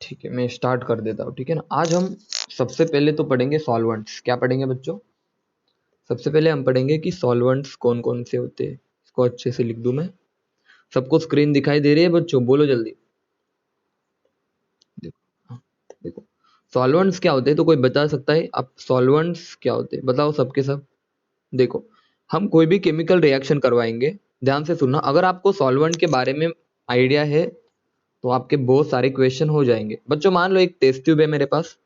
ठीक है, मैं स्टार्ट कर देता हूँ। ठीक है ना, आज हम सबसे पहले तो पढ़ेंगे सॉल्वेंट्स। क्या पढ़ेंगे बच्चों? सबसे पहले हम पढ़ेंगे कि सॉल्वेंट्स कौन कौन से होते हैं। इसको अच्छे से लिख दूं मैं। सबको स्क्रीन दिखाई दे रही है बच्चों? बोलो जल्दी। देखो, हाँ, देखो सॉल्वेंट्स क्या होते हैं, तो कोई बता सकता है? अब सॉल्वेंट्स क्या होते हैं बताओ सबके सब। देखो, हम कोई भी केमिकल रिएक्शन करवाएंगे, ध्यान से सुनना। अगर आपको सॉल्वेंट के बारे में आइडिया है तो आपके बहुत सारे क्वेश्चन हो जाएंगे बच्चों। मान लो एक टेस्ट ट्यूब है मेरे पास,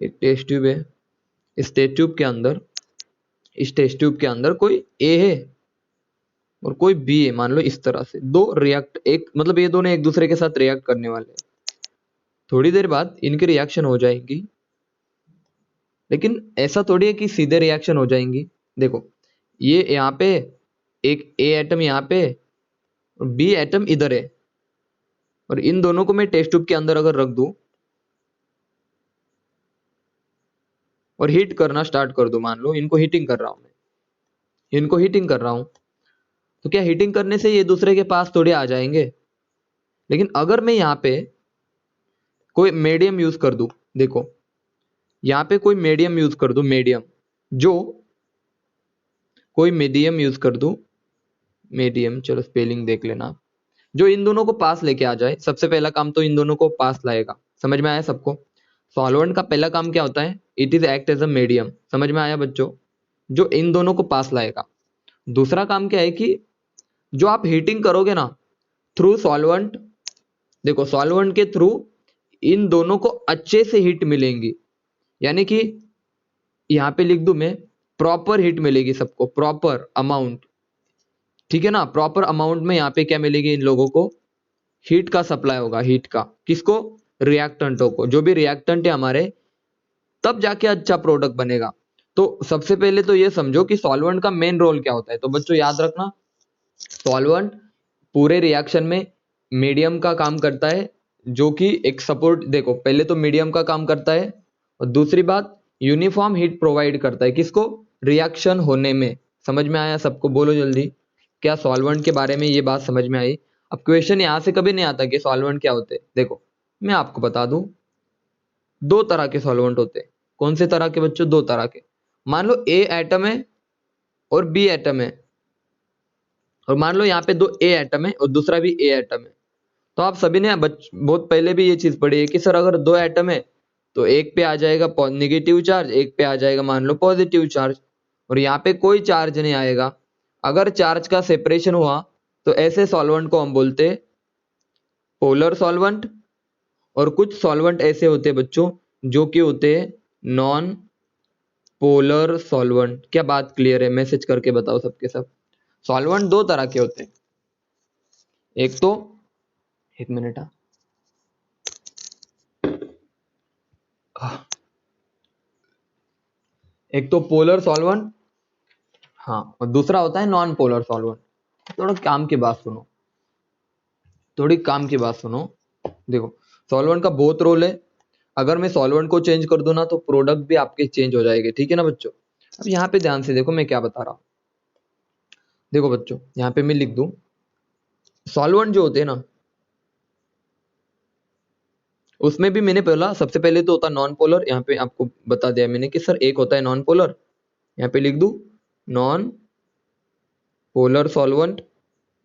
एक टेस्ट ट्यूब है। इस टेस्ट ट्यूब के अंदर कोई ए है और कोई बी है। मान लो इस तरह से दो रिएक्ट, एक मतलब ये दोनों एक दूसरे के साथ रिएक्ट करने वाले हैं। थोड़ी देर बाद इनकी रिएक्शन हो जाएगी, लेकिन ऐसा थोड़ी है कि सीधे रिएक्शन हो जाएंगी। देखो, ये यहाँ पे एक ए एटम यहाँ पे और बी एटम इधर है, और इन दोनों को मैं टेस्ट ट्यूब के अंदर अगर रख दूं और हीट करना स्टार्ट कर दूं, मान लो इनको हीटिंग कर रहा हूं मैं, इनको हीटिंग कर रहा हूं, तो क्या हीटिंग करने से ये दूसरे के पास थोड़े आ जाएंगे? लेकिन अगर मैं यहाँ पे कोई मीडियम यूज कर दूं, देखो यहाँ पे कोई मीडियम यूज कर दूं, मीडियम जो कोई मीडियम यूज कर दूं, मीडियम, चलो स्पेलिंग देख लेना, जो इन दोनों को पास लेके आ जाए। सबसे पहला काम तो इन दोनों को पास लाएगा। समझ में आया सबको? सॉल्वेंट का पहला काम क्या होता है? It is act as a medium. समझ में आया बच्चों? जो इन दोनों को पास लाएगा। दूसरा काम क्या है कि जो आप हीटिंग करोगे ना थ्रू सॉल्वेंट, देखो सॉल्वेंट के थ्रू इन दोनों को अच्छे से हीट मिलेंगी, यानी कि यहाँ पे लिख दूं मैं, प्रॉपर हीट मिलेगी सबको, प्रॉपर अमाउंट। ठीक है ना, प्रॉपर अमाउंट में यहाँ पे क्या मिलेगी? इन लोगों को हीट का सप्लाई होगा। हीट का किसको? रिएक्टेंटों को। जो भी रिएक्टेंट है हमारे, तब जाके अच्छा प्रोडक्ट बनेगा। तो सबसे पहले तो ये समझो कि सॉल्वेंट का मेन रोल क्या होता है। तो बच्चों याद रखना, सॉल्वेंट पूरे रिएक्शन में मीडियम का काम करता है, जो कि एक सपोर्ट। देखो पहले तो मीडियम का काम करता है, और दूसरी बात यूनिफॉर्म हीट प्रोवाइड करता है। किसको? रिएक्शन होने में। समझ में आया सबको? बोलो जल्दी। क्या सॉल्वेंट के बारे में ये बात समझ में आई? अब क्वेश्चन यहां से कभी नहीं आता कि सॉल्वेंट क्या होते हैं। देखो मैं आपको बता दूं, दो तरह के सॉल्वेंट होते हैं। कौन से तरह के बच्चों? दो तरह के। मान लो ए एटम है और बी एटम है, और मान लो यहाँ पे दो ए एटम है और दूसरा भी ए एटम है। तो आप सभी ने बहुत पहले भी ये चीज पढ़ी है कि सर अगर दो एटम है तो एक पे आ जाएगा नेगेटिव चार्ज, एक पे आ जाएगा मान लो पॉजिटिव चार्ज, और यहाँ पे कोई चार्ज नहीं आएगा। अगर चार्ज का सेपरेशन हुआ तो ऐसे सॉल्वेंट को हम बोलते हैं पोलर सॉल्वेंट। और कुछ सॉल्वेंट ऐसे होते हैं बच्चों जो कि होते हैं नॉन पोलर सॉल्वेंट। क्या बात क्लियर है? मैसेज करके बताओ सबके सब। सॉल्वेंट दो तरह के होते हैं। एक तो, एक मिनट, एक तो पोलर सॉल्वेंट, हाँ, और दूसरा होता है नॉन पोलर सॉल्वेंट। थोड़ा काम की बात सुनो, थोड़ी काम की बात सुनो। देखो सॉल्वेंट का बहुत रोल है। अगर मैं सॉल्वेंट को चेंज कर दूं ना तो प्रोडक्ट भी आपके चेंज हो जाएंगे। ठीक है ना बच्चों? अब यहाँ पे ध्यान से देखो मैं क्या बता रहा हूँ। देखो बच्चों, यहाँ पे मैं लिख दूं, सॉल्वेंट जो होते हैं ना, उसमें भी मैंने पहला सबसे पहले तो होता है नॉन पोलर। यहाँ पे आपको बता दिया मैंने कि सर एक होता है नॉन पोलर, यहाँ पे लिख दूं नॉन पोलर सॉल्वेंट,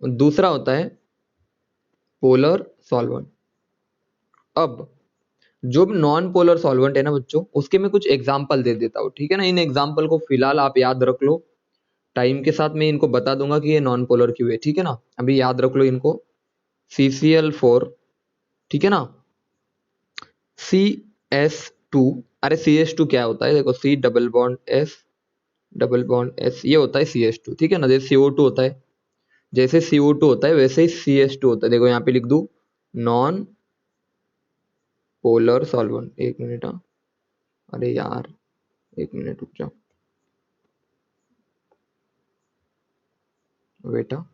दूसरा होता है पोलर सॉल्वेंट। अब जो नॉन पोलर सॉल्वेंट है ना बच्चों, उसके मैं कुछ एग्जांपल दे देता हूँ। ठीक है ना, इन एग्जांपल को फिलहाल आप याद रख लो। टाइम के साथ मैं इनको बता दूंगा कि ये नॉन पोलर क्यों है। ठीक है ना, अभी याद रख लो इनको। CCl4, ठीक है ना, CS2। अरे CS2 क्या होता है? देखो C double bond S double bond S, ये होता है CS2। ठीक है ना, जैसे CO2 होता है, जैसे CO2 होता है वैसे ही CS2 होता है। देखो यहाँ पे लिख दू नॉन पोलर सॉल्वेंट। एक मिनट, हाँ, अरे यार एक मिनट रुक जाओ बेटा।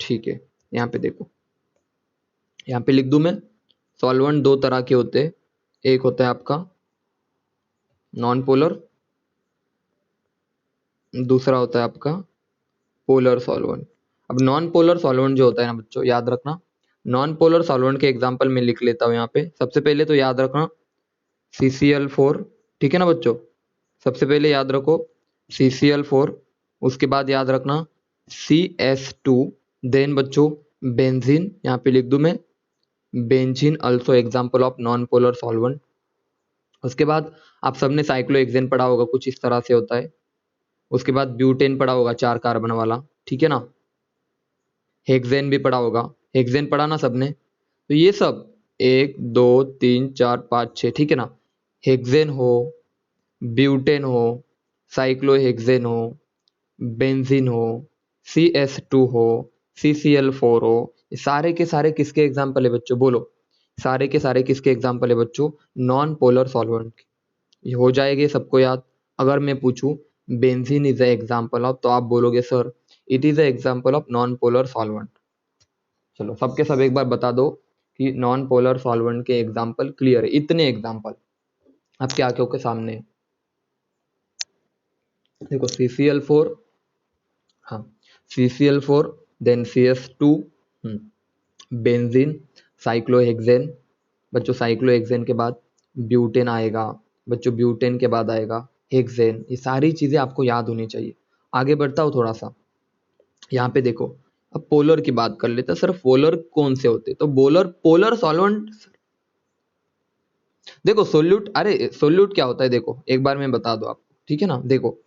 ठीक है, यहाँ पे देखो, यहाँ पे लिख दूं मैं, सॉल्वेंट दो तरह के होते हैं। एक होता है आपका नॉन पोलर, दूसरा होता है आपका पोलर सॉल्वेंट। अब नॉन पोलर सॉल्वेंट जो होता है ना बच्चों, याद रखना, नॉन पोलर सॉल्वेंट के एग्जांपल मैं लिख लेता हूँ यहाँ पे। सबसे पहले तो याद रखना CCl4, ठीक है ना बच्चों, सबसे पहले याद रखो CCl4, उसके बाद याद रखना CS2, देन बच्चों बेंजीन, यहाँ पे लिख दूं मैं benzene also example of non polar solvent. उसके बाद आप सबने साइक्लोहेक्सेन पढ़ा होगा, कुछ इस तरह से होता है। उसके बाद ब्यूटेन पढ़ा होगा 4 कार्बन वाला, ठीक है ना। हेक्सेन भी पढ़ा होगा, हेक्सेन पढ़ा ना सबने। तो ये सब 1 2 3 4 5 6, ठीक है ना। हेक्सेन हो, ब्यूटेन हो, साइक्लोहेक्सेन हो, बेंजीन हो, CS2 हो, CCl4 हो, ये सारे के सारे किसके एग्जाम्पल है बच्चों, बोलो। सारे के सारे किसके एग्जाम्पल है बच्चों, नॉन पोलर सॉल्वेंट के। ये हो जाएगा सबको याद। अगर मैं पूछूं benzene is a example of, तो आप बोलोगे sir it is a example of non polar solvent. चलो सबके सब एक बार बता दो कि नॉन पोलर सॉल्वेंट के एग्जाम्पल क्लियर है, इतने एग्जाम्पल आपके आंखों के सामने है। देखो CCl4, हाँ CCl4, then CS2, benzene, cyclohexane, बच्चों साइक्लोहेक्सेन के बाद ब्यूटेन आएगा, बच्चों ब्यूटेन के बाद आएगा हेक्सेन। ये सारी चीजें आपको याद होनी चाहिए। आगे बढ़ता हूँ थोड़ा सा, यहाँ पे देखो, अब पोलर की बात कर लेते हैं। सर पोलर कौन से होते हैं, तो पोलर सॉल्वेंट, देखो सोल्यूट, अरे सोल्यूट क्या होता है, देखो एक बार मैं बता दो आपको, ठीक है ना। देखो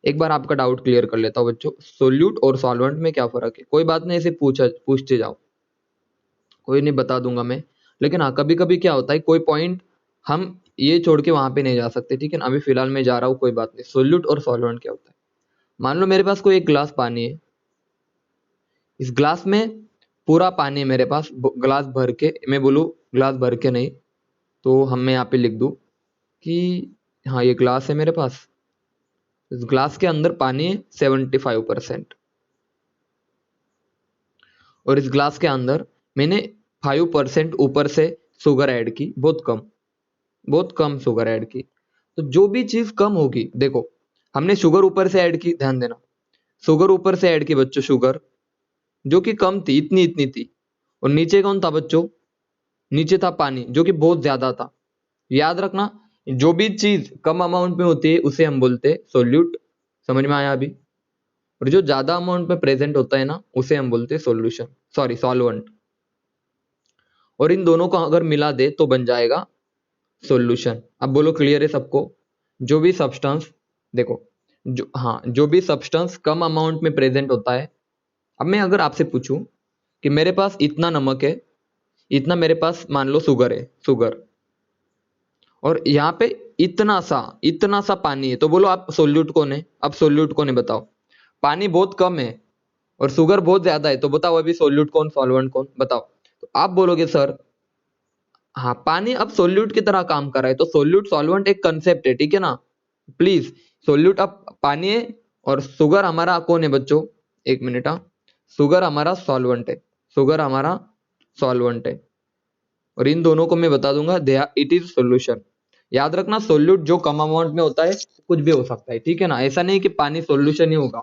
एक बार आपका डाउट क्लियर कर लेता हूँ बच्चों, सोल्यूट और सॉल्वेंट में क्या फर्क है। कोई बात नहीं, ऐसे पूछते जाओ, कोई नहीं बता दूंगा मैं। लेकिन हाँ कभी कभी क्या होता है, कोई पॉइंट हम ये छोड़ के वहां पे नहीं जा सकते, ठीक है ना। अभी फिलहाल मैं जा रहा हूँ, कोई बात नहीं। सोल्यूट और सॉल्वेंट क्या होता है, मान लो मेरे पास कोई एक गिलास पानी है, इस ग्लास में पूरा पानी है मेरे पास, ग्लास भर के, मैं बोलूँ ग्लास भर के नहीं, तो हम मैं यहाँ पे लिख दूँ कि हाँ ये ग्लास है मेरे पास, इस ग्लास के अंदर पानी है 75%, और इस ग्लास के अंदर मैंने 5% ऊपर से शुगर ऐड की, बहुत कम शुगर ऐड की। तो जो भी चीज कम होगी, देखो हमने शुगर ऊपर से ऐड की, ध्यान देना, शुगर ऊपर से ऐड की बच्चों, शुगर जो कि कम थी, इतनी इतनी थी। और नीचे कौन था बच्चों, नीचे था पानी जो कि बहुत ज्यादा था। याद रखना, जो भी चीज कम अमाउंट में होती है उसे हम बोलते हैं सोल्यूट, समझ में आया अभी। और जो ज्यादा अमाउंट में प्रेजेंट होता है ना, उसे हम बोलते हैं सोल्यूशन, सॉरी सॉल्वेंट। और इन दोनों को अगर मिला दे तो बन जाएगा सॉल्यूशन। अब बोलो क्लियर है सबको। जो भी सब्सटेंस, देखो जो भी सब्सटेंस कम अमाउंट में प्रेजेंट होता है। अब मैं अगर आपसे पूछूं कि मेरे पास इतना नमक है, इतना मेरे पास मान लो शुगर है, शुगर, और यहाँ पे इतना सा पानी है, तो बोलो आप सोल्यूट कौन है। अब सोल्यूट कौन है बताओ, पानी बहुत कम है और शुगर बहुत ज्यादा है, तो बताओ अभी सोल्यूट कौन, सॉल्वेंट कौन, बताओ। तो आप बोलोगे सर हाँ पानी अब सोल्यूट की तरह काम कर रहा है, तो सोल्यूट सॉल्वेंट एक कंसेप्ट है, ठीक है ना। प्लीज, सोल्यूट अब पानी है और शुगर हमारा कौन है बच्चों, एक मिनट, हाँ शुगर हमारा सॉल्वेंट है, शुगर हमारा सॉल्वेंट है। और इन दोनों को मैं बता दूंगा इट इज सोल्यूशन। याद रखना सोल्यूट जो कम अमाउंट में होता है कुछ भी हो सकता है, ठीक है ना। ऐसा नहीं कि पानी सोल्यूशन ही होगा,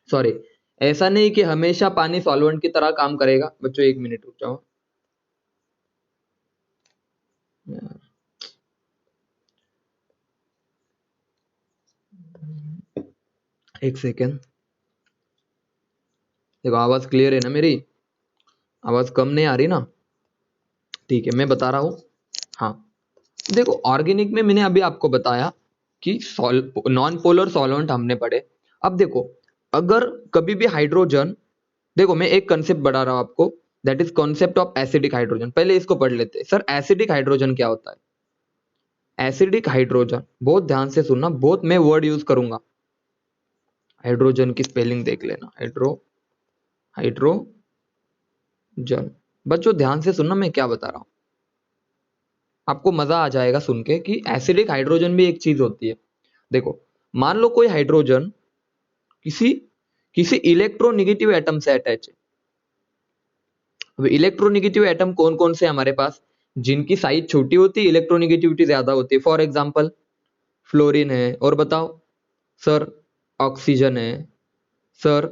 सॉरी, ऐसा नहीं कि हमेशा पानी सॉल्वेंट की तरह काम करेगा। बच्चों एक मिनट रुक जाओ, एक सेकेंड। देखो आवाज क्लियर है ना मेरी, आवाज कम नहीं आ रही ना, ठीक है मैं बता रहा हूँ। हाँ देखो ऑर्गेनिक में मैंने अभी आपको बताया कि नॉन पोलर सॉल्वेंट हमने पढ़े। अब देखो अगर कभी भी हाइड्रोजन, देखो मैं एक कंसेप्ट बढ़ा रहा हूं आपको, that is concept of acidic hydrogen. पहले इसको पढ़ लेते हैं। सर एसिडिक हाइड्रोजन क्या होता है। एसिडिक हाइड्रोजन, बहुत ध्यान से सुनना, बहुत मैं वर्ड यूज करूंगा। हाइड्रोजन की स्पेलिंग देख लेना, हाइड्रोजन, बच्चों ध्यान से सुनना मैं क्या बता रहा हूं, आपको मजा आ जाएगा सुन के कि एसिडिक हाइड्रोजन भी एक चीज होती है। देखो मान लो कोई हाइड्रोजन किसी किसी इलेक्ट्रोनिगेटिव एटम से अटैच है। अब इलेक्ट्रोनिगेटिव एटम कौन कौन से हमारे पास, जिनकी साइज छोटी होती है, इलेक्ट्रोनिगेटिविटी ज्यादा होती है। फॉर एग्जांपल फ्लोरीन है, और बताओ सर ऑक्सीजन है, सर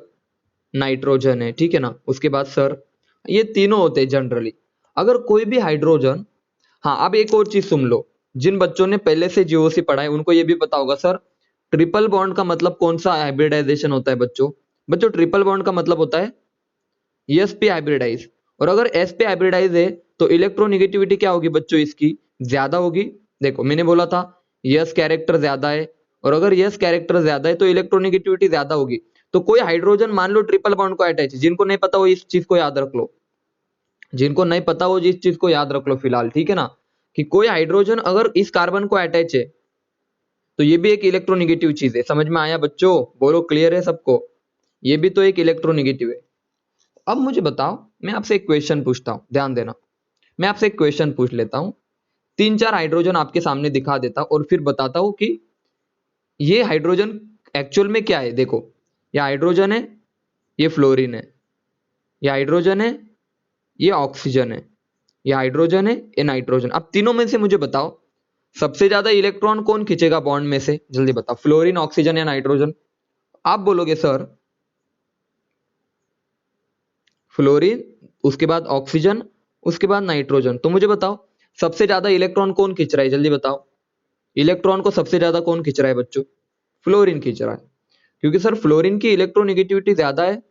नाइट्रोजन है, ठीक है ना। उसके बाद सर ये तीनों होते हैं जनरली। अगर कोई भी हाइड्रोजन, हाँ अब एक और चीज सुन लो, जिन बच्चों ने पहले से जीओसी पढ़ा है उनको ये भी पता होगा सर, ट्रिपल बॉन्ड का मतलब कौन सा हाइब्रिडाइजेशन होता है बच्चों? बच्चों ट्रिपल बॉन्ड का मतलब होता है एसपी हाइब्रिडाइज। और अगर एसपी हाइब्रिडाइज है तो इलेक्ट्रोनिगेटिविटी क्या होगी बच्चों इसकी? ज्यादा होगी। देखो मैंने बोला था यस कैरेक्टर ज्यादा है, और अगर यस कैरेक्टर ज्यादा है तो इलेक्ट्रोनिगेटिविटी ज्यादा होगी। तो कोई हाइड्रोजन मान लो ट्रिपल बॉन्ड को अटैच, जिनको नहीं पता वो इस चीज को याद रख लो, जिनको नहीं पता वो इस चीज को याद रख लो फिलहाल, ठीक है ना, कि कोई हाइड्रोजन अगर इस कार्बन को अटैच है तो ये भी एक इलेक्ट्रोनिगेटिव चीज है। समझ में आया बच्चों? बोलो क्लियर है सबको? ये भी तो एक इलेक्ट्रोनिगेटिव है। अब मुझे बताओ, मैं आपसे एक क्वेश्चन पूछता हूं, ध्यान देना। मैं आपसे एक क्वेश्चन पूछ लेता हूं, 3-4 हाइड्रोजन आपके सामने दिखा देता और फिर बताता हूं कि ये हाइड्रोजन एक्चुअल में क्या है। देखो ये हाइड्रोजन है, ये फ्लोरीन है, ये हाइड्रोजन है, ये ऑक्सीजन है, ये हाइड्रोजन है, ये नाइट्रोजन। अब तीनों में से मुझे बताओ सबसे ज्यादा इलेक्ट्रॉन कौन खींचेगा बॉन्ड में से? जल्दी बताओ, फ्लोरीन, ऑक्सीजन या नाइट्रोजन? आप बोलोगे सर फ्लोरीन, उसके बाद ऑक्सीजन, उसके बाद नाइट्रोजन। तो मुझे बताओ सबसे ज्यादा इलेक्ट्रॉन कौन खींच रहा है? जल्दी बताओ, इलेक्ट्रॉन को सबसे ज्यादा कौन खींच रहा है बच्चों? फ्लोरीन खींच रहा है, क्योंकि सर फ्लोरीन की इलेक्ट्रोनिगेटिविटी ज्यादा है,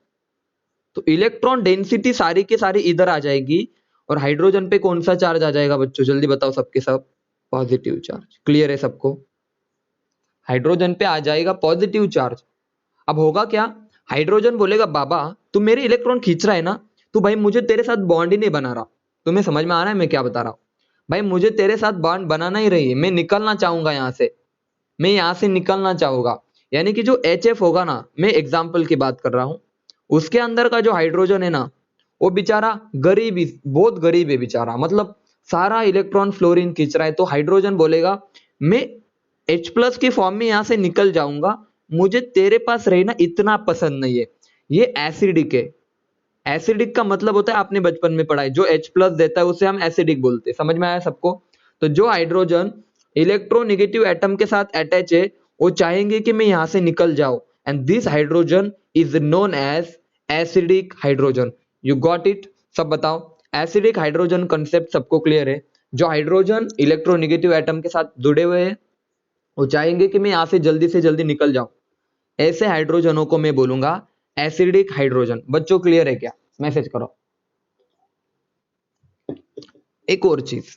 तो इलेक्ट्रॉन डेंसिटी सारी की सारी इधर आ जाएगी। और हाइड्रोजन पे कौन सा चार्ज आ जाएगा बच्चों? जल्दी बताओ सबके सब, पॉजिटिव चार्ज। क्लियर है सबको? हाइड्रोजन पे आ जाएगा पॉजिटिव चार्ज। अब होगा क्या, हाइड्रोजन बोलेगा बाबा तू मेरे इलेक्ट्रॉन खींच रहा है ना, तू भाई मुझे तेरे साथ बॉन्ड ही नहीं बना रहा। तुम्हें समझ में आ रहा है मैं क्या बता रहा हूं? भाई मुझे तेरे साथ बॉन्ड बनाना ही रही है, मैं निकलना चाहूंगा यहां से, मैं यहां से निकलना चाहूंगा। यानी कि जो HF होगा ना, मैं एग्जाम्पल की बात कर रहा हूं, उसके अंदर का जो हाइड्रोजन है ना, वो बेचारा गरीब ही, बहुत गरीब है बेचारा, मतलब सारा इलेक्ट्रॉन फ्लोरीन खींच रहा है। तो हाइड्रोजन बोलेगा मैं H+ के फॉर्म में यहां से निकल जाऊंगा, मुझे तेरे पास रहना इतना पसंद नहीं है। ये एसिडिक है। एसिडिक का मतलब होता है, आपने बचपन में पढ़ा है, जो H+ देता है उसे हम एसिडिक बोलते हैं। समझ में आया सबको? तो जो हाइड्रोजन इलेक्ट्रोनेगेटिव एटम के साथ अटैच है वो चाहेंगे कि मैं यहां से निकल जाऊं, and this hydrogen is known as acidic hydrogen. You got it? सब बताओ, एसिडिक हाइड्रोजन कंसेप्ट सबको क्लियर है? जो हाइड्रोजन इलेक्ट्रोनेगेटिव एटम के साथ जुड़े हुए हैं वो चाहेंगे कि मैं यहां से जल्दी निकल जाऊं, ऐसे हाइड्रोजनों को मैं बोलूंगा एसिडिक हाइड्रोजन। बच्चों क्लियर है क्या? मैसेज करो। एक और चीज,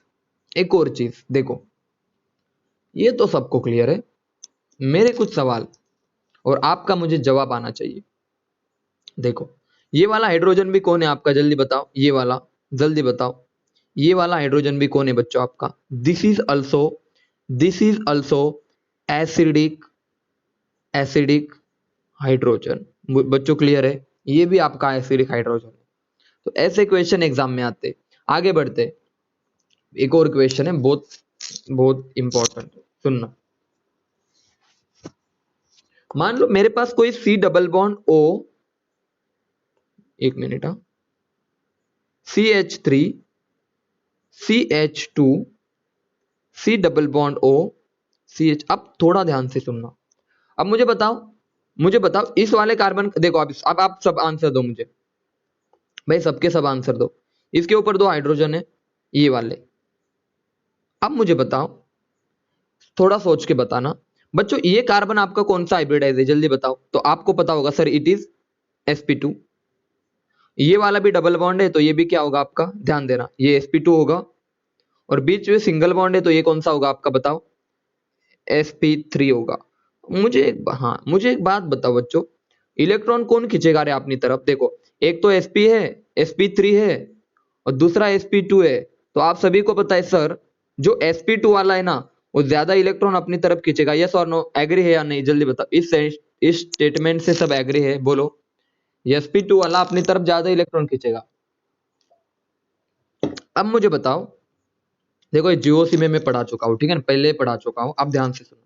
एक और चीज देखो, ये तो सबको क्लियर है, मेरे कुछ सवाल और आपका मुझे जवाब आना चाहिए। देखो ये वाला हाइड्रोजन भी कौन है आपका? जल्दी बताओ, ये वाला जल्दी बताओ, ये वाला हाइड्रोजन भी कौन है बच्चों आपका? This is also acidic, acidic hydrogen. बच्चों क्लियर है? ये भी आपका एसिडिक हाइड्रोजन है। तो ऐसे क्वेश्चन एग्जाम में आते। आगे बढ़ते, एक और क्वेश्चन है बहुत बहुत इंपॉर्टेंट, सुनना। मान लो मेरे पास कोई C डबल बॉन्ड O, एक मिनट, हाँ, CH3 CH2 C double bond O CH। अब थोड़ा ध्यान से सुनना। अब मुझे बताओ इस वाले कार्बन, देखो अब आप सब आंसर दो मुझे, भाई सबके सब आंसर दो। इसके ऊपर 2 हाइड्रोजन है ये वाले। अब मुझे बताओ, थोड़ा सोच के बताना बच्चों, ये कार्बन आपका कौन सा हाइब्रिडाइज है? जल्दी बताओ। तो आपको पता होगा सर इट इज sp2। ये वाला भी डबल बॉन्ड है तो ये भी क्या होगा आपका? ध्यान देना, ये sp2 होगा। और बीच में सिंगल बॉन्ड है तो ये कौन सा होगा आपका? बताओ, sp3 होगा। मुझे एक बात बताओ बच्चों, इलेक्ट्रॉन कौन खींचेगा रे अपनी तरफ? देखो एक तो sp है, sp3 है, और दूसरा sp2 है। तो आप सभी को पता है सर, जो sp2 वाला है ना वो ज्यादा इलेक्ट्रॉन अपनी तरफ खींचेगा। यस और नो? एग्री है या नहीं? जल्दी बताओ, इस स्टेटमेंट से सब एग्री है? बोलो, sp2 वाला अपनी तरफ ज्यादा इलेक्ट्रॉन खींचेगा। अब मुझे बताओ, देखो ये जीओसी में मैं पढ़ा चुका हूं, ठीक है ना, पहले पढ़ा चुका हूं, अब ध्यान से सुनो।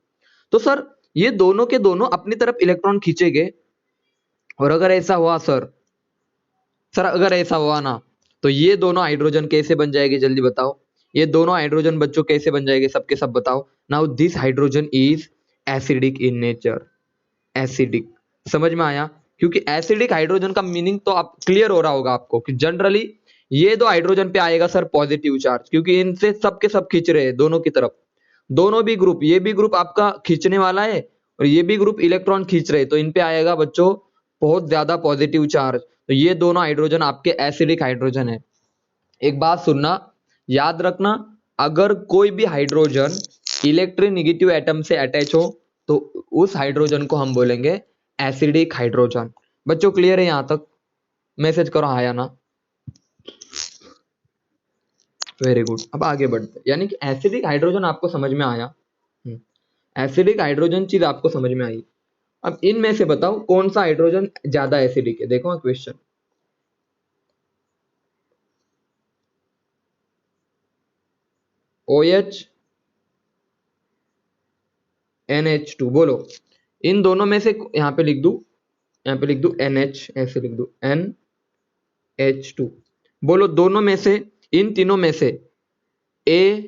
तो सर ये दोनों के दोनों अपनी तरफ इलेक्ट्रॉन खींचेंगे, और अगर ऐसा हुआ सर अगर ऐसा हुआ ना, तो ये दोनों हाइड्रोजन कैसे बन जाएंगे? जल्दी बताओ, ये दोनों हाइड्रोजन बच्चों कैसे बन जाएंगे? सबके सब बताओ। Now this hydrogen is acidic in nature, acidic. समझ में आया? क्योंकि एसिडिक हाइड्रोजन का मीनिंग तो आप क्लियर हो रहा होगा आपको कि जनरली ये दो हाइड्रोजन पे आएगा सर पॉजिटिव चार्ज, क्योंकि इनसे सब के सब खींच रहे हैं दोनों की तरफ, दोनों भी ग्रुप, ये भी ग्रुप आपका खींचने वाला है और ये भी ग्रुप इलेक्ट्रॉन खींच रहे हैं, तो इन पे आएगा बच्चों बहुत ज्यादा पॉजिटिव चार्ज। तो ये दोनों हाइड्रोजन आपके एसिडिक हाइड्रोजन है। एक बात सुनना, याद रखना, अगर कोई भी हाइड्रोजन इलेक्ट्रोनेगेटिव एटम से अटैच हो तो उस हाइड्रोजन को हम बोलेंगे एसिडिक हाइड्रोजन। बच्चों क्लियर है यहां तक? मैसेज करो हाँ या ना। Very good. अब आगे बढ़ते हैं, यानी कि एसिडिक हाइड्रोजन आपको समझ में आया। एसिडिक हाइड्रोजन चीज आपको समझ में आई। अब इनमें से बताओ कौन सा हाइड्रोजन ज्यादा एसिडिक है। देखो क्वेश्चन, OH NH2 बोलो, इन दोनों में से यहां पे लिख दू, यहां पे लिख दू NH, ऐसे लिख दू NH2, बोलो दोनों में से, इन तीनों में से A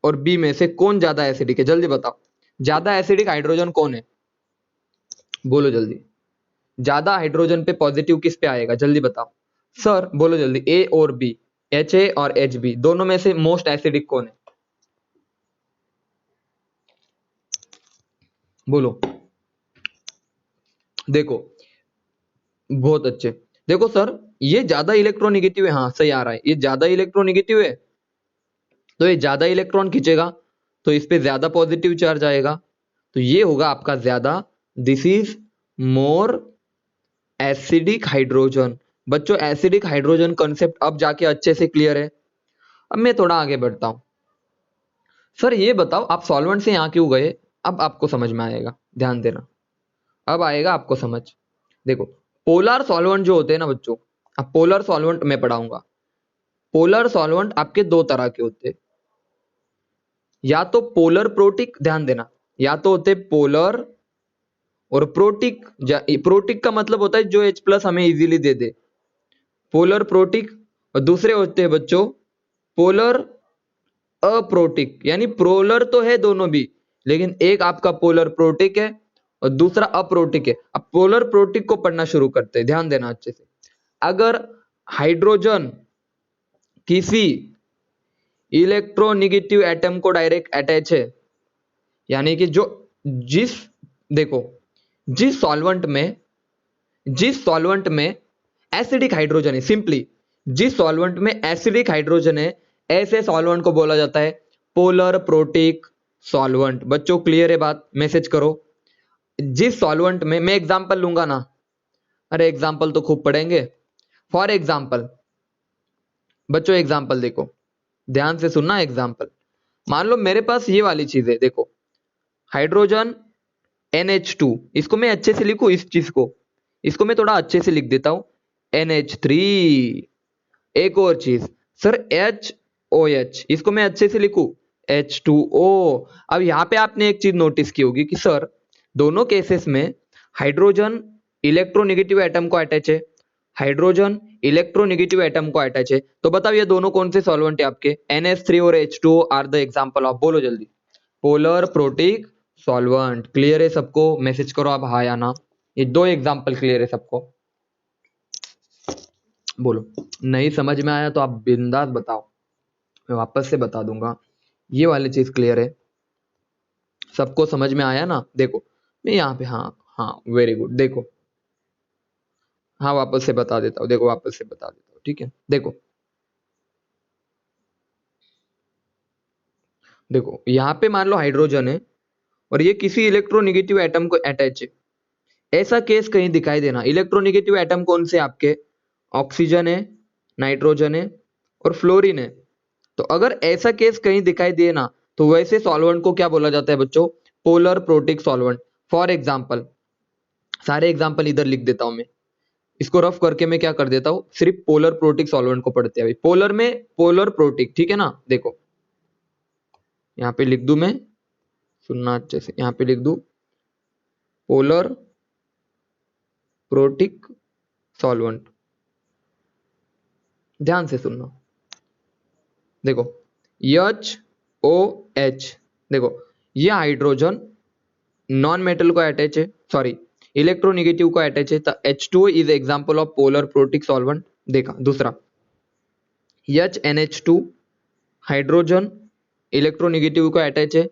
और B में से कौन ज्यादा एसिडिक है? जल्दी बताओ, ज्यादा एसिडिक हाइड्रोजन कौन है? बोलो जल्दी, ज्यादा हाइड्रोजन पे पॉजिटिव किस पे आएगा? जल्दी बताओ सर, बोलो जल्दी। ए और बी, HA और HB, दोनों में से मोस्ट एसिडिक कौन है? बोलो। देखो बहुत अच्छे, देखो सर ये ज्यादा इलेक्ट्रोनेगेटिव है, हाँ सही आ रहा है, ये ज्यादा इलेक्ट्रोनेगेटिव है तो ये ज्यादा इलेक्ट्रॉन खींचेगा तो इस पे ज्यादा पॉजिटिव चार्ज आएगा, तो ये होगा आपका ज्यादा। This is more acidic hydrogen. बच्चों एसिडिक हाइड्रोजन कॉन्सेप्ट अब जाके अच्छे से क्लियर है। अब मैं थोड़ा आगे बढ़ता हूं। सर ये बताओ आप सॉल्वेंट से यहां क्यों गए? अब आपको समझ में आएगा, ध्यान देना, अब आएगा आपको समझ। देखो पोलर सॉल्वेंट जो होते हैं ना बच्चों, अब पोलर सॉल्वेंट मैं पढ़ाऊंगा। पोलर सॉल्वेंट आपके दो तरह के होते हैं, या तो पोलर प्रोटिक, ध्यान देना, या तो होते पोलर और प्रोटिक। प्रोटिक का मतलब होता है जो H+ हमें इजीली दे दे, पोलर प्रोटिक। और दूसरे होते हैं बच्चों पोलर अप्रोटिक, यानी पोलर तो है दोनों भी, लेकिन एक आपका पोलर प्रोटिक है और दूसरा अप्रोटिक है। अब पोलर प्रोटिक को पढ़ना शुरू करते हैं, ध्यान देना अच्छे से। अगर हाइड्रोजन किसी इलेक्ट्रोनेगेटिव एटम को डायरेक्ट अटैच है, यानी कि जो जिस, देखो जिस सॉल्वेंट में एसिडिक हाइड्रोजन है, सिंपली जिस सॉल्वेंट में एसिडिक हाइड्रोजन है, ऐसे सॉल्वेंट को बोला जाता है पोलर प्रोटिक सॉल्वेंट। बच्चों क्लियर है बात? मैसेज करो। जिस सॉल्वेंट में, मैं एग्जांपल लूंगा ना, अरे एग्जांपल तो खूब पढ़ेंगे। फॉर एग्जांपल बच्चों, एग्जांपल देखो, ध्यान से सुनना एग्जांपल। मान लो मेरे पास ये वाली चीज है, देखो हाइड्रोजन NH2, इसको मैं अच्छे से लिखूं, इस चीज को, इसको मैं थोड़ा अच्छे से लिख देता हूं NH3। एक और चीज सर HOH, इसको मैं अच्छे से लिखूं H2O। अब यहां पे आपने एक चीज नोटिस की होगी कि सर दोनों केसेस में हाइड्रोजन इलेक्ट्रोनेगेटिव एटम को अटैच है, हाइड्रोजन इलेक्ट्रोनेगेटिव एटम को अटैच है, तो बताओ ये दोनों कौन से सॉल्वेंट है आपके? NH3 और H2O are the example of, बोलो जल्दी, पोलर प्रोटिक सॉल्वेंट। क्लियर है सबको? मैसेज करो आप हाँ या ना। ये दो एग्जांपल क्लियर है सबको? बोलो। नहीं समझ में आया तो आप बिंदास बताओ, मैं वापस से बता दूंगा। ये वाली चीज क्लियर है? सबको समझ में आया ना? देखो मैं यहाँ पे, हाँ हाँ वेरी गुड, देखो हाँ वापस से बता देता हूँ, देखो वापस से बता देता हूँ, ठीक है। देखो देखो यहाँ पे मान लो हाइड्रोजन है और ये किसी इलेक्ट्रोनेगेटिव एटम को अटैच है, ऐसा केस कहीं दिखाई देना। इलेक्ट्रोनेगेटिव एटम कौन से आपके? ऑक्सीजन है, नाइट्रोजन है और फ्लोरीन है। तो अगर ऐसा केस कहीं दिखाई दिए ना, तो वैसे सॉल्वेंट को क्या बोला जाता है बच्चों? Polar protic solvent. For example, सारे एग्जांपल इधर लिख देता हूं मैं, इसको रफ करके मैं क्या कर देता हूं, सिर्फ पोलर प्रोटिक सॉल्वेंट को पढ़ते हैं अभी। पोलर में पोलर प्रोटिक, ठीक है ना? देखो यहाँ पे लिख दूं मैं, सुनना अच्छे से, यहाँ पे लिख दूं पोलर प्रोटिक सॉल्वेंट, ध्यान से सुनना। देखो HOH, देखो ये हाइड्रोजन नॉन मेटल को अटैच है, सॉरी इलेक्ट्रोनिगेटिव को अटैच है तो H2O is example of polar protic solvent. देखा दूसरा HNH2 हाइड्रोजन इलेक्ट्रोनिगेटिव को अटैच है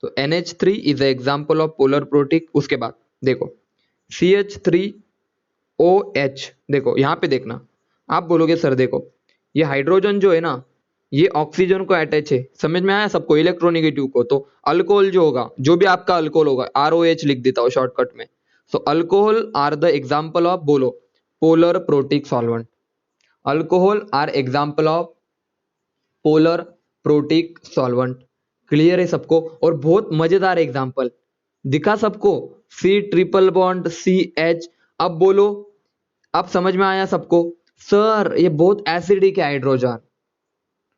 तो NH3 is example of polar protic. उसके बाद देखो CH3OH, देखो यहाँ पे देखना, आप बोलोगे सर देखो ये हाइड्रोजन जो है ना ये ऑक्सीजन को अटैच है, समझ में आया सबको, इलेक्ट्रोनिगेटिव को। तो अल्कोहल जो होगा, जो भी आपका अल्कोहल होगा, ROH लिख देता हूँ शॉर्टकट में। So alcohol are the example of, बोलो, polar protic solvent. Alcohol are example of polar protic solvent. Clear है सबको? और बहुत मजेदार एग्जांपल दिखा सबको, C ट्रिपल बॉन्ड CH। अब बोलो, अब समझ में आया सबको? सर ये बहुत एसिडिक है हाइड्रोजन,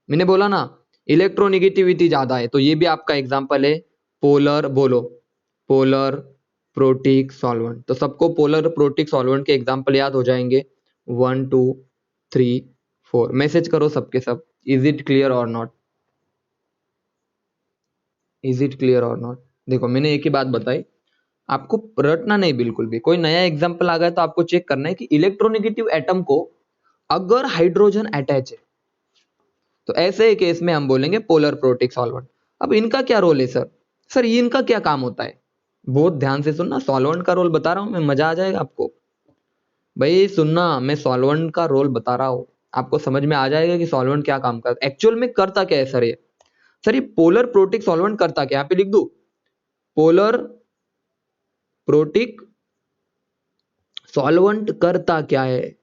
मैंने बोला ना इलेक्ट्रोनिगेटिविटी ज्यादा है, तो ये भी आपका एग्जांपल है पोलर, बोलो, पोलर प्रोटिक सॉल्वेंट। तो सबको पोलर प्रोटिक सॉल्वेंट के एग्जांपल याद हो जाएंगे, 1 2 3 4। मैसेज करो सबके सब, इज इट क्लियर और नॉट? इज इट क्लियर और नॉट? देखो मैंने एक ही बात बताई, आपको रटना नहीं बिल्कुल भी। कोई नया एग्जांपल आ गया तो आपको चेक करना है कि इलेक्ट्रोनिगेटिव एटम को अगर हाइड्रोजन अटैच है तो ऐसे ही केस में हम बोलेंगे पोलर प्रोटिक सॉल्वेंट। अब इनका क्या रोल है सर? सर ये इनका क्या काम होता है? बहुत ध्यान से सुनना, सॉल्वेंट का रोल बता रहा हूं मैं, मजा आ जाएगा आपको। भाई सुनना, मैं सॉल्वेंट का रोल बता रहा हूं, आपको समझ में आ जाएगा कि सॉल्वेंट क्या काम करता है, एक्चुअल में करता क्या है सर ये। सर ये पोलर प्रोटिक सॉल्वेंट करता क्या, यहाँ पे लिख दू, पोलर प्रोटिक सॉल्वेंट करता क्या है?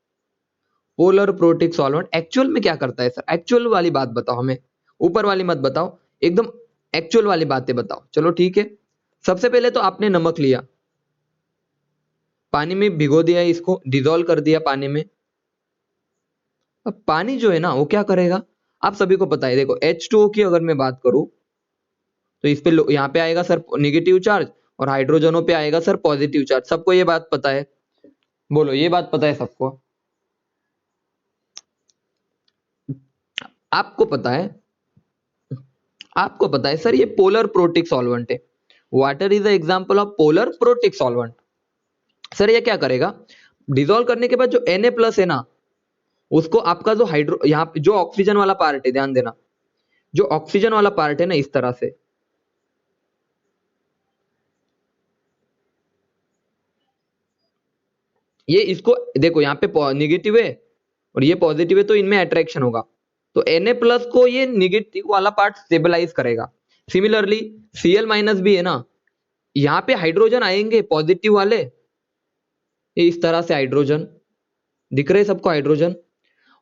पोलर प्रोटिक सॉल्वेंट एक्चुअल में क्या करता है सर? एक्चुअल वाली बात बताओ हमें, ऊपर वाली मत बताओ, एकदम एक्चुअल वाली बातें बताओ। चलो ठीक है, सबसे पहले तो आपने नमक लिया, पानी में भिगो दिया, इसको डिजोल्व कर दिया पानी में। अब पानी जो है ना वो क्या करेगा, आप सभी को पता है। देखो H2O की अगर मैं बात करूं तो इस पे यहाँ पे आएगा सर निगेटिव चार्ज और हाइड्रोजनों पे आएगा सर पॉजिटिव चार्ज। सबको ये बात पता है? बोलो ये बात पता है सबको? आपको पता है? आपको पता है सर ये पोलर प्रोटिक सॉल्वेंट है। Water is the example of polar protic solvent. Sir ये क्या करेगा, डिसॉल्व करने के बाद जो Na+ है ना, उसको आपका जो हाइड्रो, यहाँ पे जो ऑक्सीजन वाला पार्ट है, ध्यान देना, जो ऑक्सीजन वाला पार्ट है ना, इस तरह से ये, इसको देखो यहाँ पे निगेटिव है और ये पॉजिटिव है तो इनमें अट्रैक्शन होगा, तो Na+ को ये निगेटिव वाला पार्ट स्टेबलाइज करेगा। सिमिलरली Cl- भी है ना, यहाँ पे हाइड्रोजन आएंगे पॉजिटिव वाले, ये इस तरह से हाइड्रोजन दिख रहे सबको, हाइड्रोजन,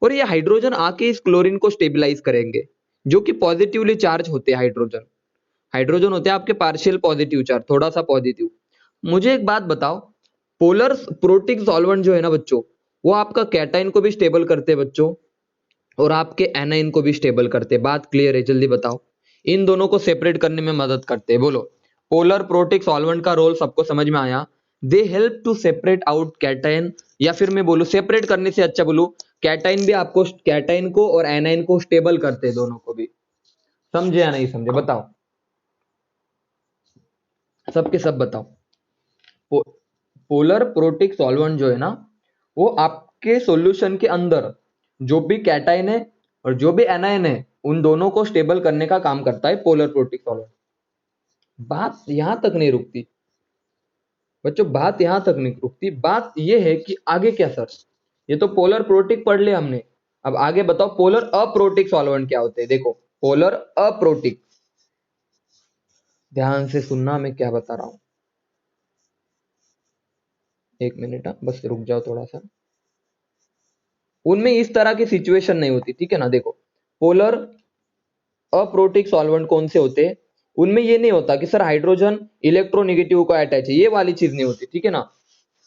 और ये हाइड्रोजन आके इस क्लोरीन को स्टेबलाइज करेंगे, जो कि पॉजिटिवली चार्ज होते हैं। हाइड्रोजन, हाइड्रोजन होते हैं आपके पार्शियल पॉजिटिव चार्ज, थोड़ा सा पॉजिटिव। मुझे एक बात बताओ, पोलर प्रोटिक सॉल्वेंट जो है ना बच्चों, वो आपका कैटाइन को भी स्टेबल करते हैं बच्चों, और आपके एनाइन को भी स्टेबल करते हैं। बात क्लियर है? जल्दी बताओ, इन दोनों को सेपरेट करने में मदद करते हैं। बोलो, पोलर प्रोटिक सॉल्वेंट का रोल सबको समझ में आया? They help to separate out cation, या फिर मैं बोलूं सेपरेट करने से अच्छा बोलूं, कैटाइन भी आपको, कैटाइन को और एनाइन को स्टेबल करते हैं, दोनों को भी। समझे या नहीं समझे बताओ, सबके सब बताओ। पोलर प्रोटिक सॉल्वेंट जो है ना, वो आपके सॉल्यूशन के अंदर जो भी कैटाइन है और जो भी एनायन है, उन दोनों को स्टेबल करने का काम करता है पोलर प्रोटिक सॉल्वेंट। बात यहां तक नहीं रुकती बच्चों, बात यहां तक नहीं रुकती, बात ये है कि आगे क्या सर। ये तो पोलर प्रोटिक पढ़ लिया हमने, अब आगे बताओ पोलर अप्रोटिक सॉल्वेंट क्या होते हैं। देखो पोलर अप्रोटिक, ध्यान से सुनना मैं क्या बता रहा हूं, एक मिनट, बस रुक जाओ थोड़ा सा। उनमें इस तरह की सिचुएशन नहीं होती, ठीक है ना। देखो पोलर अप्रोटिक सॉल्वेंट कौन से होते हैं, उनमें ये नहीं होता कि सर हाइड्रोजन इलेक्ट्रोनिगेटिव को अटैच है, ये वाली चीज नहीं होती, ठीक है ना।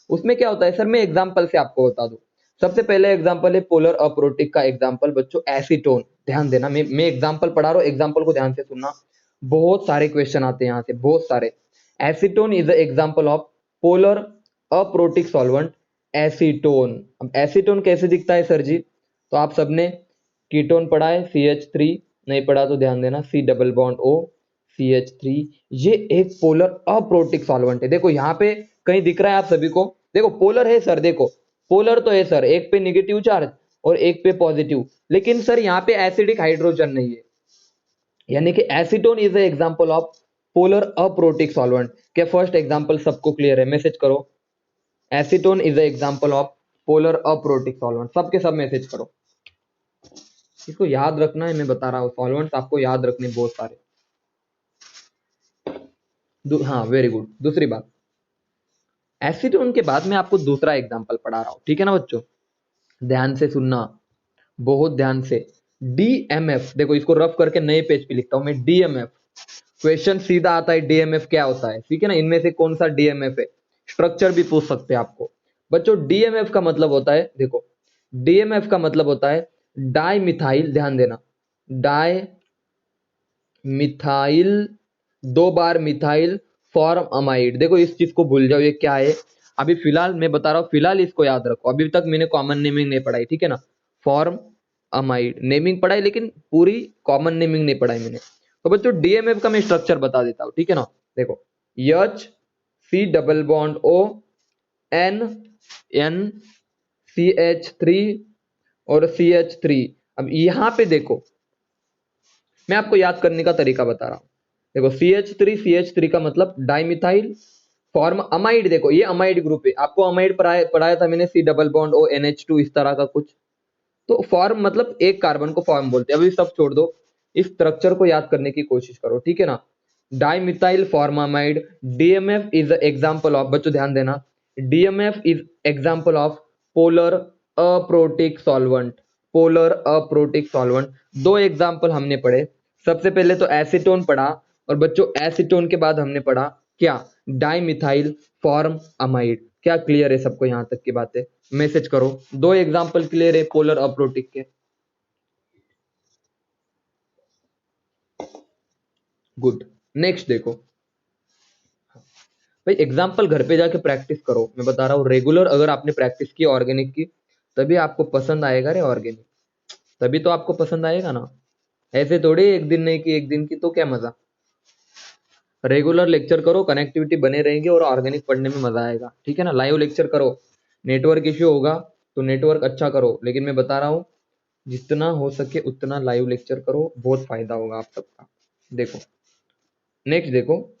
उसमें क्या होता है सर, मैं एग्जांपल से आपको बता दूं। सबसे पहले एग्जांपल है पोलर अप्रोटिक का एग्जांपल बच्चों, एसीटोन। ध्यान देना, मैं एग्जांपल पढ़ा रहा हूं, एग्जांपल को ध्यान से सुनना, बहुत सारे क्वेश्चन आते हैं यहाँ से, बहुत सारे। Acetone is the example of polar aprotic solvent, acetone. अब एसीटोन कैसे दिखता है सर जी, तो आप सबने कीटोन पढ़ा है, CH3, नहीं पढ़ा तो ध्यान देना, C double bond O CH3, ये एक पोलर अप्रोटिक सॉल्वेंट है। देखो यहाँ पे कहीं दिख रहा है आप सभी को? देखो पोलर है सर, देखो पोलर तो है सर, एक पे निगेटिव चार्ज और एक पे पॉजिटिव, लेकिन सर यहाँ पे एसिडिक हाइड्रोजन नहीं है, यानी कि acetone is a example of polar aprotic solvent. क्या फर्स्ट एग्जांपल सबको क्लियर है? मैसेज करो, acetone is a example of polar aprotic solvent, सबके सब मैसेज करो। इसको याद रखना है, मैं बता रहा हूँ सॉल्वेंट्स आपको याद रखने बहुत सारे। हाँ वेरी गुड। दूसरी बात, एसीटोन के बाद मैं आपको दूसरा एग्जांपल पढ़ा रहा हूँ, ठीक है ना बच्चों? ध्यान से सुनना, बहुत ध्यान से। डीएमएफ, देखो इसको रफ करके नए पेज पे लिखता हूं मैं, डीएमएफ। क्वेश्चन सीधा आता है डीएमएफ क्या होता है, ठीक है ना? इनमें से कौन सा डीएमएफ है, स्ट्रक्चर भी पूछ सकते हैं आपको। बच्चों डीएमएफ का मतलब होता है, देखो डीएमएफ का मतलब होता है डाई मिथाइल, ध्यान देना, डाई मिथाइल, दो बार मिथाइल फॉर्म अमाइड। देखो इस चीज को भूल जाओ, ये क्या है अभी फिलहाल मैं बता रहा हूँ, फिलहाल इसको याद रखो, अभी तक मैंने कॉमन नेमिंग नहीं पढ़ाई, ठीक है ना? फॉर्म अमाइड नेमिंग पढ़ाई, लेकिन पूरी कॉमन नेमिंग नहीं पढ़ाई मैंने। तो बच्चों डीएमएफ का मैं स्ट्रक्चर बता देता हूँ, ठीक है ना? देखो H C double bond O N N CH3 और CH3। अब यहाँ पे देखो मैं आपको याद करने का तरीका बता रहा हूँ। देखो CH3 का मतलब डाइमिथाइल फॉर्म अमाइड। देखो ये अमाइड ग्रुप है, आपको अमाइड पढ़ाया था मैंने, C double bond O NH2 इस तरह का कुछ। तो फॉर्म मतलब एक कार्बन को फॉर्म बोलते हैं। अभी सब छोड़ दो, इस स्ट्रक्चर को याद करने की कोशिश करो, ठीक है ना? Dimethyl formamide, DMF is example of, बच्चों ध्यान देना, DMF is example of polar aprotic solvent. Polar aprotic solvent दो एग्जांपल हमने पढ़े। सबसे पहले तो एसीटोन पढ़ा, और बच्चों एसीटोन के बाद हमने पढ़ा क्या? Dimethyl form amide. क्या क्लियर है सबको यहां तक की बातें? मैसेज करो, दो एग्जांपल क्लियर है पोलर अप्रोटिक के। गुड। नेक्स्ट देखो भाई, एग्जाम्पल घर पे जाके प्रैक्टिस करो, मैं बता रहा हूँ रेगुलर अगर आपने प्रैक्टिस की ऑर्गेनिक की, तभी आपको पसंद आएगा रे ऑर्गेनिक, तभी तो आपको पसंद आएगा ना। ऐसे थोड़ी एक दिन नहीं की एक दिन की तो क्या मजा। रेगुलर लेक्चर करो, कनेक्टिविटी बने रहेंगे और ऑर्गेनिक पढ़ने में मजा आएगा, ठीक है ना? लाइव लेक्चर करो, नेटवर्क इश्यू होगा तो नेटवर्क अच्छा करो, लेकिन मैं बता रहा हूँ जितना हो सके उतना लाइव लेक्चर करो, बहुत फायदा होगा आप सबका। देखो नेक्स्ट देखो,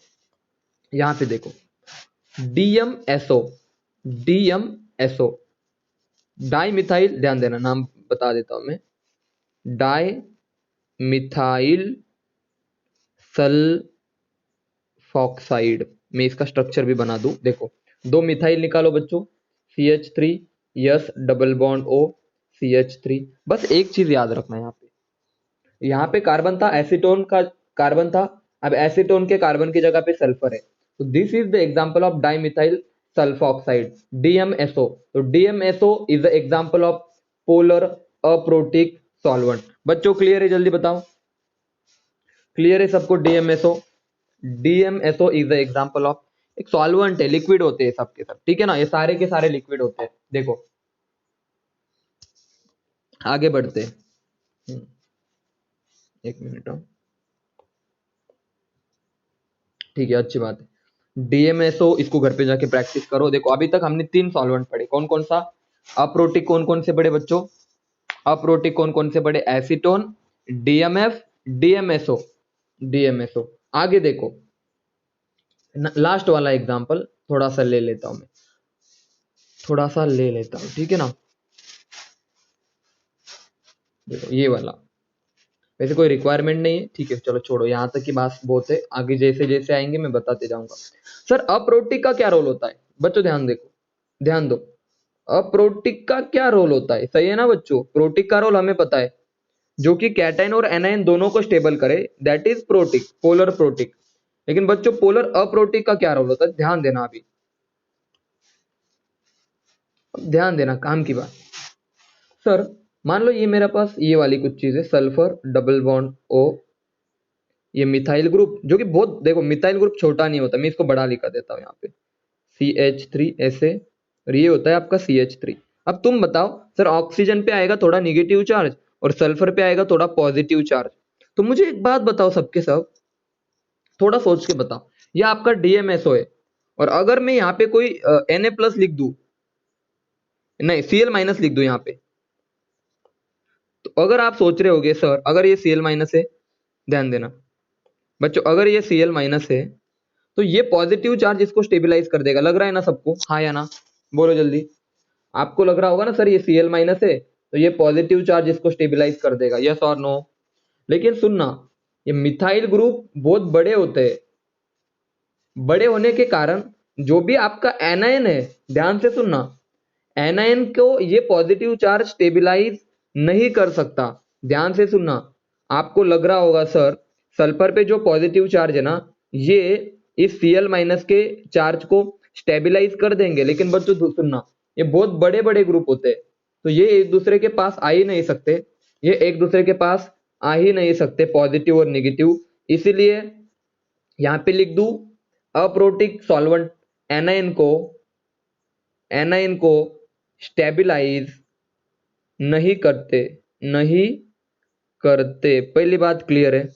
यहाँ पे देखो DMSO, DMSO डाई मिथाइल, ध्यान देना नाम बता देता हूं मैं, डाई मिथाइल सल्फॉक्साइड। मैं इसका स्ट्रक्चर भी बना दूं, देखो दो मिथाइल निकालो बच्चों, CH3 yes double bond O CH3। बस एक चीज याद रखना, यहाँ पे कार्बन था, एसीटोन का कार्बन था, अब एसीटोन के कार्बन की जगह पे सल्फर है, तो this is the example of dimethyl sulphoxide, DMSO। तो DMSO is the example of polar aprotic solvent. बच्चों क्लियर है? जल्दी बताओ, क्लियर है सबको? DMSO, DMSO is the example of, एक सॉल्वेंट है, लिक्विड होते हैं सबके सब, ठीक है ना? ये सारे के सारे लिक्विड होते हैं। देखो आगे बढ़ते हैं, एक मिनट, ठीक है अच्छी बात है। DMSO इसको घर पे जाके प्रैक्टिस करो। देखो अभी तक हमने तीन सॉल्वेंट पढ़े, कौन कौन सा? अप्रोटिक कौन कौन से पढ़े बच्चों? अप्रोटिक कौन कौन से पढ़े? Acetone, DMF, DMSO, DMSO। आगे देखो लास्ट वाला एग्जांपल थोड़ा सा ले लेता हूं मैं, थोड़ा सा ले लेता हूं, ठीक है ना? देखो ये वाला, वैसे कोई रिक्वायरमेंट नहीं है, ठीक है चलो छोड़ो, यहाँ तक की बात बहुत है, आगे जैसे जैसे आएंगे मैं बताते जाऊंगा। सर अप्रोटिक का क्या रोल होता है बच्चों? ध्यान देखो, ध्यान दो, अप्रोटिक का क्या रोल होता है? सही है ना बच्चों? प्रोटिक का रोल हमें पता है, जो कि कैटाइन और एनाइन दोनों को स्टेबल करे, that is protic, polar protic. लेकिन बच्चों पोलर अप्रोटिक का क्या रोल होता है? ध्यान देना, अभी ध्यान देना, काम की बात। सर मान लो ये मेरे पास ये वाली कुछ चीज है, सल्फर डबल बॉन्ड O, ये मिथाइल ग्रुप, जो कि बहुत, देखो मिथाइल ग्रुप छोटा नहीं होता, मैं इसको बड़ा लिखा देता हूँ यहाँ पे, CH3 ऐसे, और ये होता है आपका CH3। अब तुम बताओ सर, ऑक्सीजन पे आएगा थोड़ा निगेटिव चार्ज और सल्फर पे आएगा थोड़ा पॉजिटिव चार्ज, तो मुझे एक बात बताओ सबके सब, थोड़ा सोच के बताओ, ये आपका DMSO है, और अगर मैं यहाँ पे कोई Na+ लिख दूं, नहीं Cl- लिख दूं यहाँ पे, तो अगर आप सोच रहे होगे सर अगर ये Cl- है, ध्यान देना बच्चों, अगर ये Cl- है तो ये पॉजिटिव चार्ज इसको स्टेबलाइज कर देगा। लग रहा है ना सबको, हाँ या ना, बोलो जल्दी। आपको लग रहा होगा ना सर ये Cl- है तो ये पॉजिटिव चार्ज इसको स्टेबलाइज कर देगा, यस और नो। लेकिन सुनना, ये मिथाइल ग्रुप बहुत बड़े होते हैं, बड़े होने के कारण जो भी आपका एनायन है, ध्यान से सुनना, एनायन को ये पॉजिटिव चार्ज स्टेबलाइज नहीं कर सकता। ध्यान से सुनना, आपको लग रहा होगा सर सल्फर पे जो पॉजिटिव चार्ज है ना, ये इस Cl- के चार्ज को स्टेबलाइज कर देंगे, लेकिन बच्चों सुनना, ये बहुत बड़े बड़े ग्रुप होते हैं, तो ये एक दूसरे के पास आ ही नहीं सकते, ये एक दूसरे के पास आ ही नहीं सकते पॉजिटिव और नेगेटिव। इसीलिए यहां पे लिख दूं अप्रोटिक सॉल्वेंट एनायन को स्टेबलाइज नहीं करते, नहीं करते। पहली बात क्लियर है,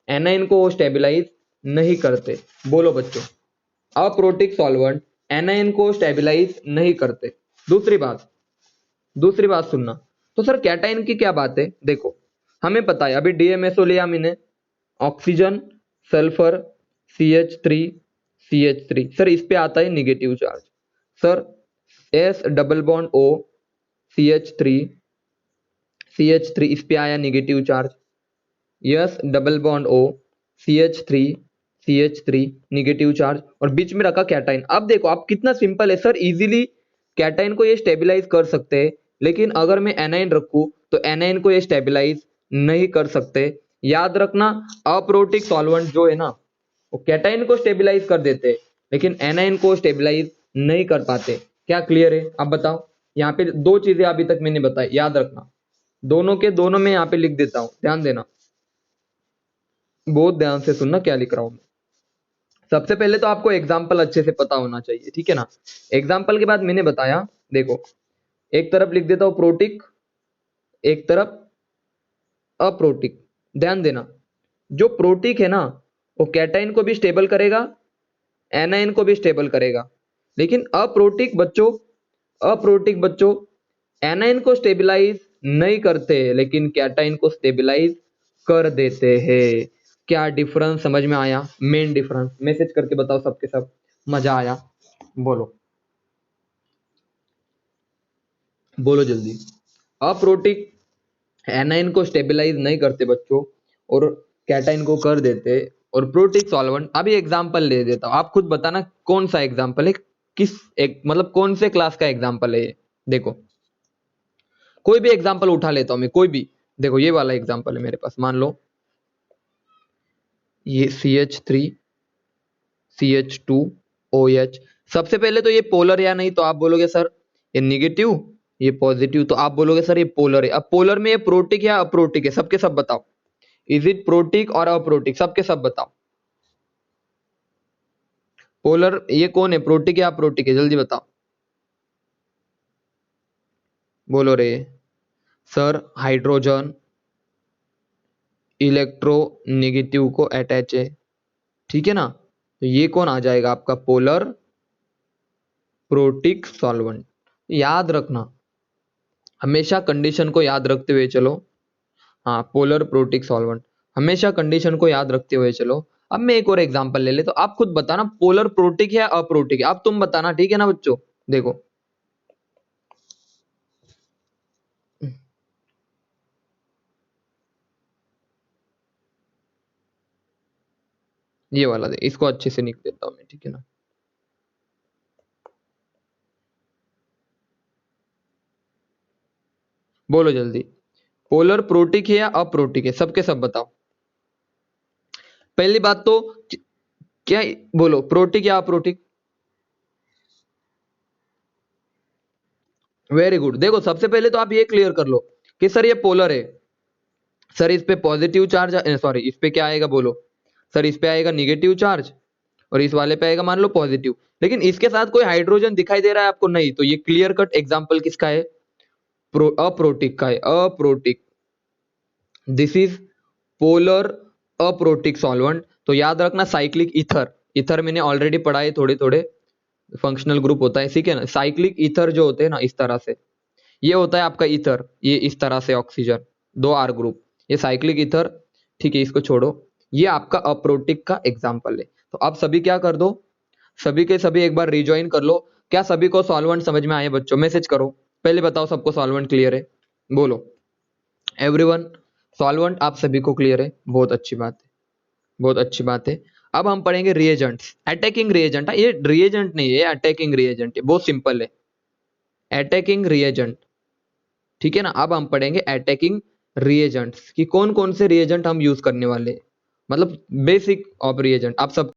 एनायन को स्टेबलाइज नहीं करते। बोलो बच्चों, अप्रोटिक सॉल्वेंट एनायन को स्टेबलाइज नहीं करते। दूसरी बात सुनना, तो सर कैटायन की क्या बात है? देखो हमें पता है अभी डीएमएसओ लिया मैंने, ऑक्सीजन, सल्फर, CH3 सर इस पे आता है negative charge. Sir S double bond O CH3 इस पे आया negative charge, S double bond O CH3 negative charge, और बीच में रखा कैटाइन। अब देखो आप कितना सिंपल है सर, इजीली कैटाइन को ये स्टेबलाइज कर सकते हैं, लेकिन अगर मैं एनाइन रखूं तो एनाइन को ये स्टेबलाइज नहीं कर सकते। याद रखना, अप्रोटिक सॉल्वेंट जो है ना वो कैटाइन को स्टेबलाइज कर देते हैं, लेकिन एनाइन को स्टेबलाइज नहीं कर पाते। क्या क्लियर है? अब बताओ, यहाँ पे दो चीजें अभी तक मैंने बताई, याद रखना, दोनों के दोनों में यहाँ पे लिख देता हूं, ध्यान देना, बहुत ध्यान से सुनना क्या लिख रहा हूं मैं। सबसे पहले तो आपको एग्जाम्पल अच्छे से पता होना चाहिए, ठीक है ना। एग्जाम्पल के बाद मैंने बताया, देखो एक तरफ लिख देता हूं प्रोटिक, एक तरफ अप्रोटिक। ध्यान देना, जो प्रोटिक है ना वो कैटाइन को भी स्टेबल करेगा, एनाइन को भी स्टेबल करेगा, लेकिन अप्रोटिक बच्चों एनाइन को स्टेबलाइज नहीं करते, लेकिन कैटाइन को स्टेबलाइज कर देते हैं। क्या डिफरेंस समझ में आया? मेन डिफरेंस मैसेज करके बताओ सबके सब, मजा आया? बोलो बोलो जल्दी। अप्रोटिक एनाइन को स्टेबलाइज नहीं करते बच्चों, और कैटाइन को कर देते। और प्रोटिक सॉल्वेंट, अभी एग्जांपल ले देता हूं, आप खुद बताना कौन सा एग्जांपल है, किस एक मतलब कौन से क्लास का एग्जांपल है ये। देखो कोई भी एग्जांपल उठा लेता हूं मैं, कोई भी। देखो ये वाला एग्जांपल है मेरे पास, मान लो ये CH3 CH2OH। सबसे पहले तो ये पोलर या नहीं, तो आप बोलोगे सर ये निगेटिव, ये पॉजिटिव, तो आप बोलोगे सर ये पोलर है। अब पोलर में ये प्रोटिक या अप्रोटिक है? सबके सब बताओ, इज इट प्रोटिक और अप्रोटिक? सबके सब बताओ, पोलर ये कौन है, प्रोटिक या अप्रोटिक है? जल्दी बताओ, बोलो रे। सर हाइड्रोजन इलेक्ट्रोनेगेटिव को अटैच है, ठीक है ना, तो ये कौन आ जाएगा आपका, पोलर प्रोटिक सॉल्वेंट। याद रखना, हमेशा कंडीशन को याद रखते हुए चलो। हाँ, पोलर प्रोटिक सॉल्वेंट, हमेशा कंडीशन को याद रखते हुए चलो। अब मैं एक और एग्जांपल ले ले, तो आप खुद बताना पोलर प्रोटिक है या अप्रोटिक है, अब तुम बताना, ठीक है ना बच्चों। देखो ये वाला दे, इसको अच्छे से लिख देता हूं मैं, ठीक है ना। बोलो जल्दी, पोलर प्रोटिक है या अप्रोटिक है? सबके सब बताओ। पहली बात तो क्या, बोलो प्रोटिक या अप्रोटिक? Very good. देखो सबसे पहले तो आप ये क्लियर कर लो कि सर ये पोलर है, सर इस पे पॉजिटिव चार्ज, सॉरी इस पे क्या आएगा, बोलो सर इस पे आएगा निगेटिव चार्ज, और इस वाले पे आएगा मान लो पॉजिटिव, लेकिन इसके साथ कोई हाइड्रोजन दिखाई दे रहा है आपको? नहीं, तो ये क्लियर कट एग्जांपल किसका है, अप्रोटिक का है, aprotic. This is polar aprotic solvent. तो याद रखना साइक्लिक ईथर, ईथर मैंने ऑलरेडी पढ़ा है थोड़े थोड़े, फंक्शनल ग्रुप होता है, ठीक है ना। साइक्लिक ईथर जो होते हैं ना, इस तरह से ये होता है आपका ईथर, ये इस तरह से ऑक्सीजन 2 R ग्रुप, ये साइक्लिक ईथर, ठीक है, इसको छोड़ो। ये आपका अप्रोटिक का एग्जाम्पल है। तो अब सभी क्या कर दो, सभी के सभी एक बार रिज्वाइन कर लो। क्या सभी को सॉल्वेंट समझ में आए बच्चों? मैसेज करो, पहले बताओ सबको सॉल्वेंट क्लियर है, बोलो एवरीवन। सॉल्वेंट आप सभी को क्लियर है, बहुत अच्छी बात है, बहुत अच्छी बात है। अब हम पढ़ेंगे रिएजेंट्स, अटैकिंग रिएजेंट। ये रिएजेंट नहीं है, अटैकिंग रिएजेंट है, बहुत सिंपल है, अटैकिंग रिएजेंट, ठीक है ना। अब हम पढ़ेंगे अटैकिंग रिएजेंट्स कि कौन कौन से रिएजेंट हम यूज करने वाले हैं, मतलब बेसिक ऑफ रिएजेंट। आप सब